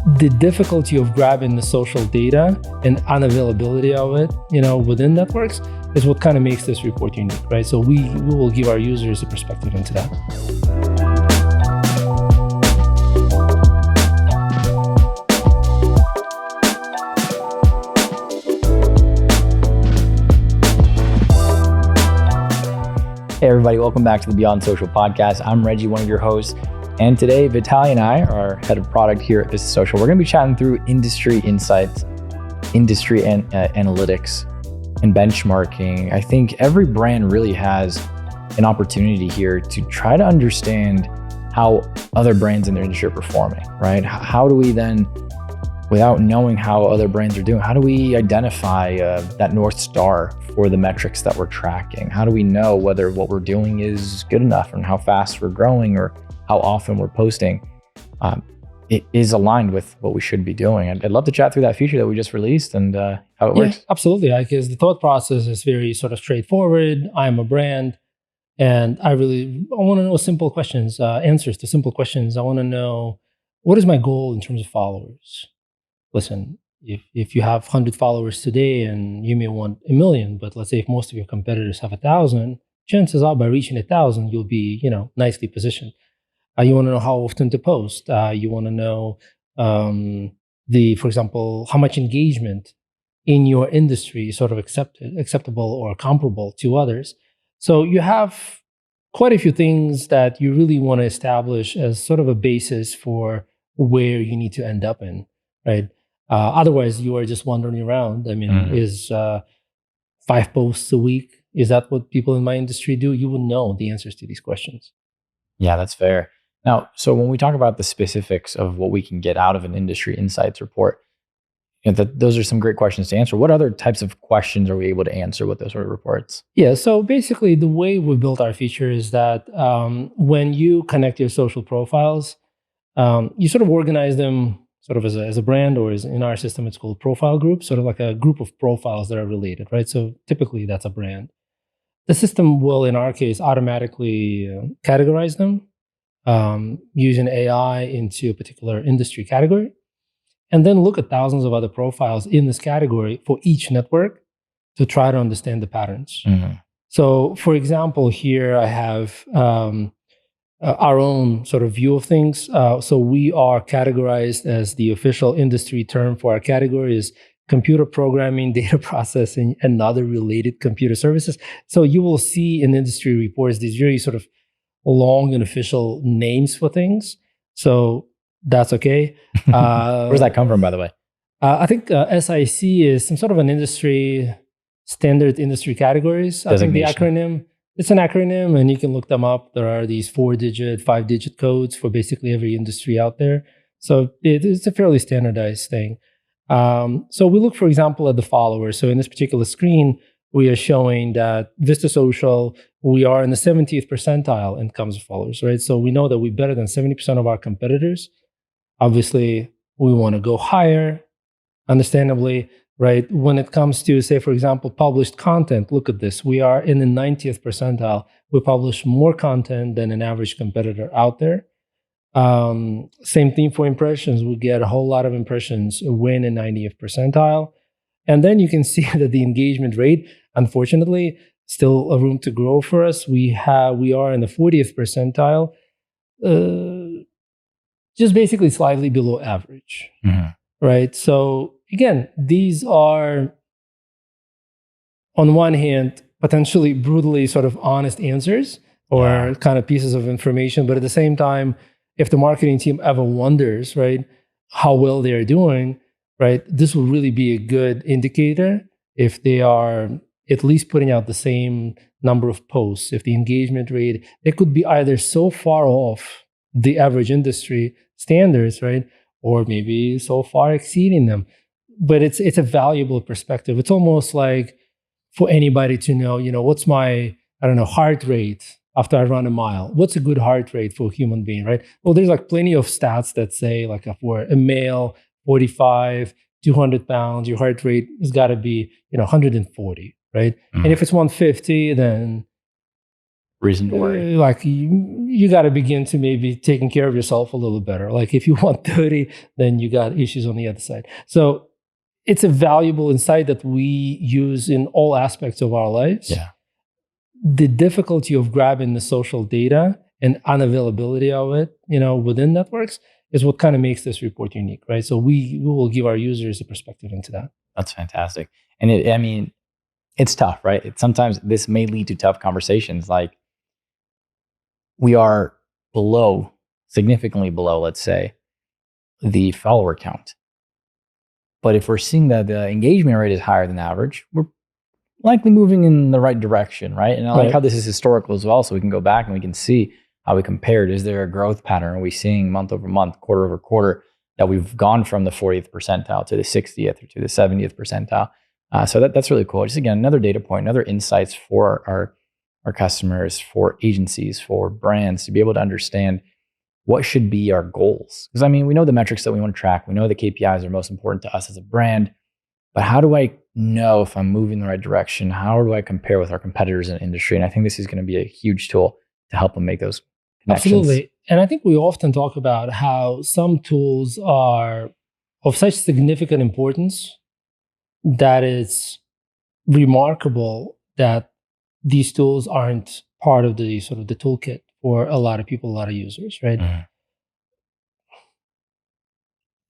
the difficulty of grabbing the social data and unavailability of it, within networks is what kind of makes this report unique, right? So we will give our users a perspective into that. Hey everybody, welcome back to the Beyond Social podcast. I'm Reggie, one of your hosts. And today, Vitaly and I are head of product here at Vista Social. We're going to be chatting through industry insights, industry analytics, and benchmarking. I think every brand really has an opportunity here to try to understand how other brands in their industry are performing, right? How do we then, without knowing how other brands are doing, how do we identify that North Star for the metrics that we're tracking? How do we know whether what we're doing is good enough and how fast we're growing or how often we're posting? It is aligned with what we should be doing. I'd love to chat through that feature that we just released and how it works. Absolutely. Because the thought process is very sort of straightforward. I'm a brand and I want to know simple questions, answers to simple questions. I want to know, what is my goal in terms of followers? Listen, if you have 100 followers today and you may want 1 million, but let's say if most of your competitors have 1,000, chances are by reaching 1,000, you'll be, nicely positioned. You want to know how often to post. You want to know, for example, how much engagement in your industry is sort of acceptable or comparable to others. So you have quite a few things that you really want to establish as sort of a basis for where you need to end up in, right? Otherwise, you are just wandering around. I mean, is 5 posts a week, is that what people in my industry do? You will know the answers to these questions. Yeah, that's fair. Now, so when we talk about the specifics of what we can get out of an industry insights report, those are some great questions to answer. What other types of questions are we able to answer with those sort of reports? Yeah, so basically the way we built our feature is that when you connect your social profiles, you sort of organize them sort of as a brand, or in our system, it's called profile group, sort of like a group of profiles that are related, right? So typically that's a brand. The system will, in our case, automatically categorize them using AI into a particular industry category, and then look at thousands of other profiles in this category for each network to try to understand the patterns. So, for example, here I have our own sort of view of things. So we are categorized as the official industry term for our category is computer programming, data processing, and other related computer services. So you will see in industry reports these very sort of long and official names for things. So that's okay. Where does that come from, by the way? I think SIC is some sort of an standard industry categories. I think the acronym, it's an acronym and you can look them up. There are these 4-digit, 5-digit codes for basically every industry out there. So it's a fairly standardized thing. So we look, for example, at the followers. So in this particular screen, we are showing that Vista Social, we are in the 70th percentile in terms of followers, right? So we know that we're better than 70% of our competitors. Obviously, we want to go higher, understandably, right? When it comes to, say, for example, published content, look at this. We are in the 90th percentile. We publish more content than an average competitor out there. Same thing for impressions. We get a whole lot of impressions. We're in the 90th percentile. And then you can see that the engagement rate, unfortunately, still a room to grow for us. We are in the 40th percentile, just basically slightly below average, right? So again, these are, on one hand, potentially brutally sort of honest answers or kind of pieces of information, but at the same time, if the marketing team ever wonders, right, how well they are doing, right, this will really be a good indicator if they are at least putting out the same number of posts. If the engagement rate, it could be either so far off the average industry standards, right, or maybe so far exceeding them. But it's a valuable perspective. It's almost like for anybody to know, what's my, heart rate after I run a mile. What's a good heart rate for a human being, right? Well, there's like plenty of stats that say like for a male, 45, 200 pounds, your heart rate has got to be, 140, right? And if it's 150, then reason to worry. Like you got to begin to maybe taking care of yourself a little better. Like if you want 30, then you got issues on the other side. So it's a valuable insight that we use in all aspects of our lives. Yeah. The difficulty of grabbing the social data and unavailability of it, within networks is what kind of makes this report unique, right? So we will give our users a perspective into that. That's fantastic. And it's tough, right? Sometimes this may lead to tough conversations. Like we are significantly below, let's say, the follower count. But if we're seeing that the engagement rate is higher than average, we're likely moving in the right direction, right? And I like how this is historical as well, so we can go back and we can see how we compared. Is there a growth pattern? Are we seeing month over month, quarter over quarter, that we've gone from the 40th percentile to the 60th or to the 70th percentile? So that's really cool. Just again, another data point, another insights for our customers, for agencies, for brands to be able to understand what should be our goals. Because we know the metrics that we want to track. We know the KPIs are most important to us as a brand. But how do I know if I'm moving in the right direction? How do I compare with our competitors in the industry? And I think this is going to be a huge tool to help them make those connections. Absolutely. And I think we often talk about how some tools are of such significant importance that it's remarkable that these tools aren't part of the sort of the toolkit for a lot of people, a lot of users, right? Mm-hmm.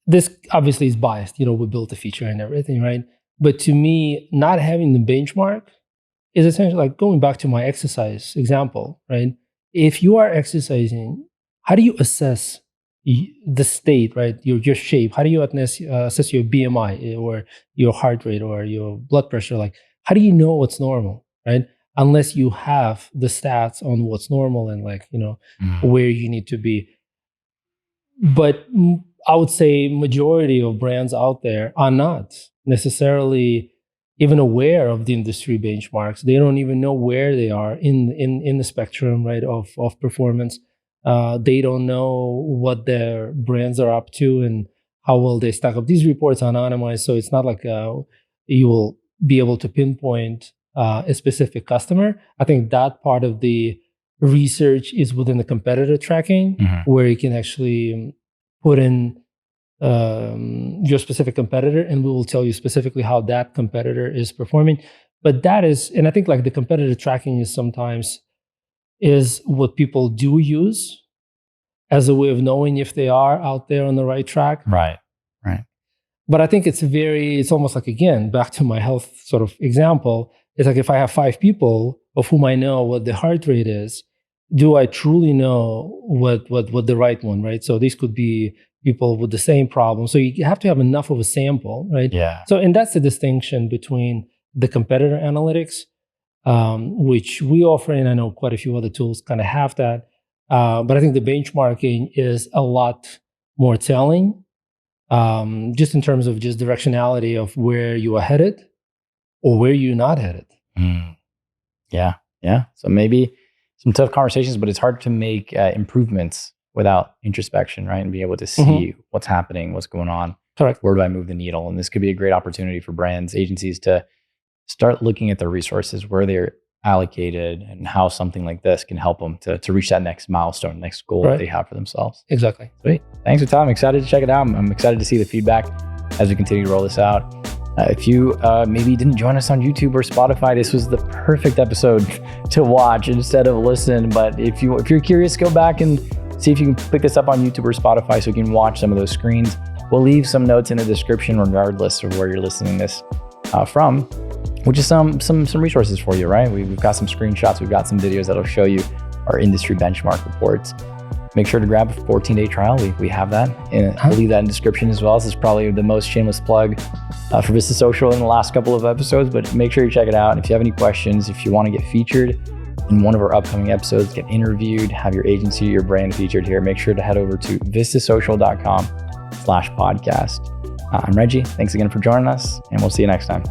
This obviously is biased. We built a feature and everything, right? But to me, not having the benchmark is essentially like going back to my exercise example, right? If you are exercising, how do you assess the state, right? Your shape? How do you assess your BMI or your heart rate or your blood pressure? Like, how do you know what's normal, right? Unless you have the stats on what's normal and where you need to be. But I would say majority of brands out there are not necessarily even aware of the industry benchmarks. They don't even know where they are in the spectrum, right, of performance. They don't know what their brands are up to and how well they stack up. These reports are anonymized, so it's not like you will be able to pinpoint a specific customer. I think that part of the research is within the competitor tracking, where you can actually put in your specific competitor, and we will tell you specifically how that competitor is performing. But that is, and I think like the competitor tracking is sometimes is what people do use as a way of knowing if they are out there on the right track. Right. But I think it's almost like, again, back to my health sort of example. It's like if I have 5 people of whom I know what the heart rate is, do I truly know what the right one, right? So these could be people with the same problem. So you have to have enough of a sample, right? Yeah. So, and that's the distinction between the competitor analytics, which we offer, and I know quite a few other tools kind of have that. But I think the benchmarking is a lot more telling, just in terms of just directionality of where you are headed or where you're not headed. Yeah. So maybe some tough conversations, but it's hard to make improvements without introspection, right? And be able to see what's happening, what's going on. Correct. Where do I move the needle? And this could be a great opportunity for brands, agencies to start looking at their resources, where they're allocated, and how something like this can help them to reach that next milestone, next goal that they have for themselves. Exactly. Sweet. Thanks for time. I'm excited to check it out. I'm excited to see the feedback as we continue to roll this out. If you maybe didn't join us on YouTube or Spotify, this was the perfect episode to watch instead of listen. But if you're curious, go back and see if you can pick this up on YouTube or Spotify so you can watch some of those screens. We'll leave some notes in the description regardless of where you're listening this from, which is some resources for you, right? We've got some screenshots, we've got some videos that'll show you our industry benchmark reports. Make sure to grab a 14-day trial. We have that, and we'll leave that in the description as well. This is probably the most shameless plug for Vista Social in the last couple of episodes, but make sure you check it out. And if you have any questions, if you want to get featured in one of our upcoming episodes, get interviewed, have your agency, your brand featured here, make sure to head over to vistasocial.com/podcast. I'm Reggie. Thanks again for joining us, and we'll see you next time.